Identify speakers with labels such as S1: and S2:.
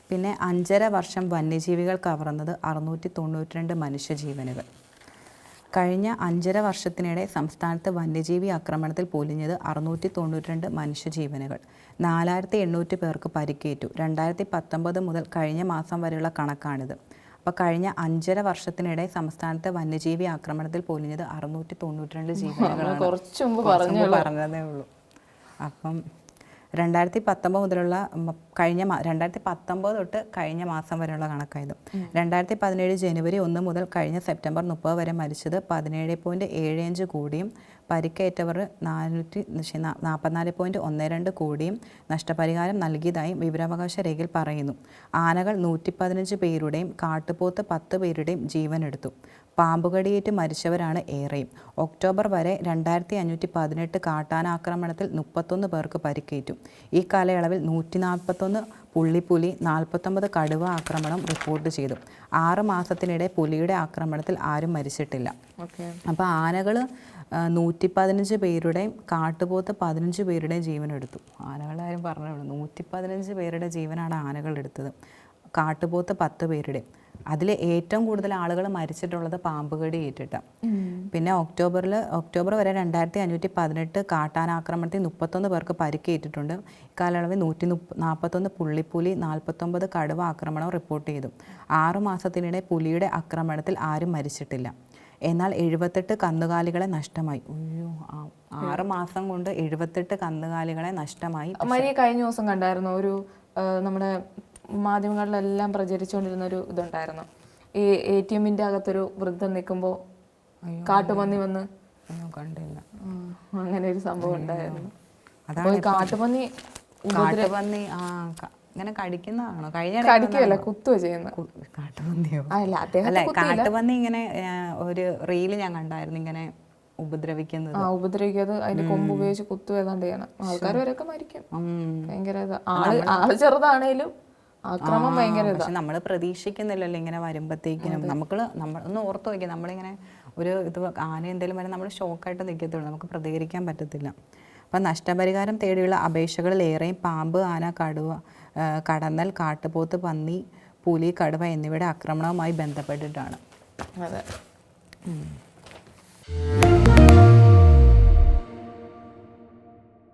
S1: പിന്നെ 5.5 വർഷം വന്യജീവികൾ കവർന്നത് 692 മനുഷ്യജീവനുകൾ. കഴിഞ്ഞ 5.5 വർഷത്തിനിടെ സംസ്ഥാനത്ത് വന്യജീവി ആക്രമണത്തിൽ പൊലിഞ്ഞത് 692 മനുഷ്യജീവനുകൾ. 4800 പേർക്ക് പരിക്കേറ്റു. 2019 മുതൽ കഴിഞ്ഞ മാസം വരെയുള്ള കണക്കാണിത്. അപ്പോൾ കഴിഞ്ഞ 5.5 വർഷത്തിനിടെ സംസ്ഥാനത്തെ വന്യജീവി ആക്രമണത്തിൽ പൊലിഞ്ഞത് 692 ജീവനുകളാണ്.
S2: കുറച്ച് മുമ്പ്
S1: പറഞ്ഞതേ ഉള്ളൂ. അപ്പം 2019 മുതലുള്ള 2019 തൊട്ട് കഴിഞ്ഞ മാസം വരെയുള്ള കണക്കായത്. 2017 ജനുവരി 1 മുതൽ കഴിഞ്ഞ സെപ്റ്റംബർ 30 വരെ മരിച്ചത് 17.75 കോടിയും പരിക്കേറ്റവർ 444.12 കോടിയും നഷ്ടപരിഹാരം നൽകിയതായും വിവരാവകാശ രേഖയിൽ പറയുന്നു. ആനകൾ 115 പേരുടെയും കാട്ടുപോത്ത് 10 പേരുടെയും ജീവനെടുത്തു. പാമ്പുകടിയേറ്റ് മരിച്ചവരാണ് ഏറെയും. ഒക്ടോബർ വരെ 2518 കാട്ടാനാക്രമണത്തിൽ 31 പേർക്ക് പരിക്കേറ്റു. ഈ കാലയളവിൽ 141 പുള്ളിപ്പുലി 49 കടുവ ആക്രമണം റിപ്പോർട്ട് ചെയ്തു. 6 മാസത്തിനിടെ പുലിയുടെ ആക്രമണത്തിൽ ആരും മരിച്ചിട്ടില്ല. അപ്പോൾ ആനകൾ 115 പേരുടെയും കാട്ടുപോത്ത് 15 പേരുടെയും ജീവനെടുത്തു. ആനകളാരും പറഞ്ഞു, 115 പേരുടെ ജീവനാണ് ആനകൾ എടുത്തത്. കാട്ടുപോത്ത് 10 പേരുടെ. അതിൽ ഏറ്റവും കൂടുതൽ ആളുകൾ മരിച്ചിട്ടുള്ളത് പാമ്പുകടി ഏറ്റിട്ടാണ്. പിന്നെ ഒക്ടോബർ വരെ 2518 കാട്ടാനാക്രമണത്തിൽ 31 പേർക്ക് പരിക്കേറ്റിട്ടുണ്ട്. ഇക്കാലയളവിൽ 141 പുള്ളിപ്പുലി 49 കടുവ ആക്രമണം റിപ്പോർട്ട് ചെയ്തു. 6 മാസത്തിനിടെ പുലിയുടെ ആക്രമണത്തിൽ ആരും മരിച്ചിട്ടില്ല. എന്നാൽ 78 കന്നുകാലികളെ നഷ്ടമായി. 6 മാസം കൊണ്ട് 78 കന്നുകാലികളെ നഷ്ടമായി.
S2: കഴിഞ്ഞ ദിവസം കണ്ടായിരുന്നു ഒരു നമ്മുടെ മാധ്യമങ്ങളിലെല്ലാം പ്രചരിച്ചുകൊണ്ടിരുന്ന ഒരു ഇതുണ്ടായിരുന്നു. ഈ ATMന്റെ അകത്തൊരു വൃദ്ധം നിൽക്കുമ്പോൾ കാട്ടുപന്നി വന്ന്
S1: കണ്ടില്ല.
S2: അങ്ങനെ ഒരു സംഭവം ഉണ്ടായിരുന്നു.
S1: കാട്ടുപന്നി ഇങ്ങനെ കടിക്കുന്നതാണോ?
S2: കടിക്കുകയല്ല, കുത്തുക ചെയ്യുന്ന
S1: കാട്ടുപന്നിയോ? അല്ല, കാട്ടുപന്നി ഇങ്ങനെ ഒരു റീല് ഞാൻ കണ്ടായിരുന്നു, ഇങ്ങനെ ഉപദ്രവിക്കുന്നത്.
S2: അതിന്റെ കൊമ്പ് ഉപയോഗിച്ച് കുത്തു ഏതാണ്ട് ചെയ്യണം. ആൾക്കാർ വരെയൊക്കെ മരിക്കും. ഭയങ്കര ആള് ചെറുതാണേലും ആക്രമം ഭയങ്കര.
S1: പക്ഷെ നമ്മൾ പ്രതീക്ഷിക്കുന്നില്ലല്ലോ ഇങ്ങനെ വരുമ്പോഴത്തേക്കിനും. ഒന്ന് ഓർത്ത് നോക്കിയാൽ നമ്മളിങ്ങനെ ഒരു ആന എന്തെങ്കിലും വരെ നമ്മൾ ഷോക്കായിട്ട് നിൽക്കത്തുള്ളൂ, നമുക്ക് പ്രതികരിക്കാൻ പറ്റത്തില്ല. അപ്പം നഷ്ടപരിഹാരം തേടിയുള്ള അപേക്ഷകളിൽ ഏറെയും പാമ്പ്, ആന, കടുവ, കടന്നൽ, കാട്ടുപോത്ത്, പന്നി, പുലി, കടുവ എന്നിവയുടെ ആക്രമണവുമായി ബന്ധപ്പെട്ടിട്ടാണ്.
S2: അതെ.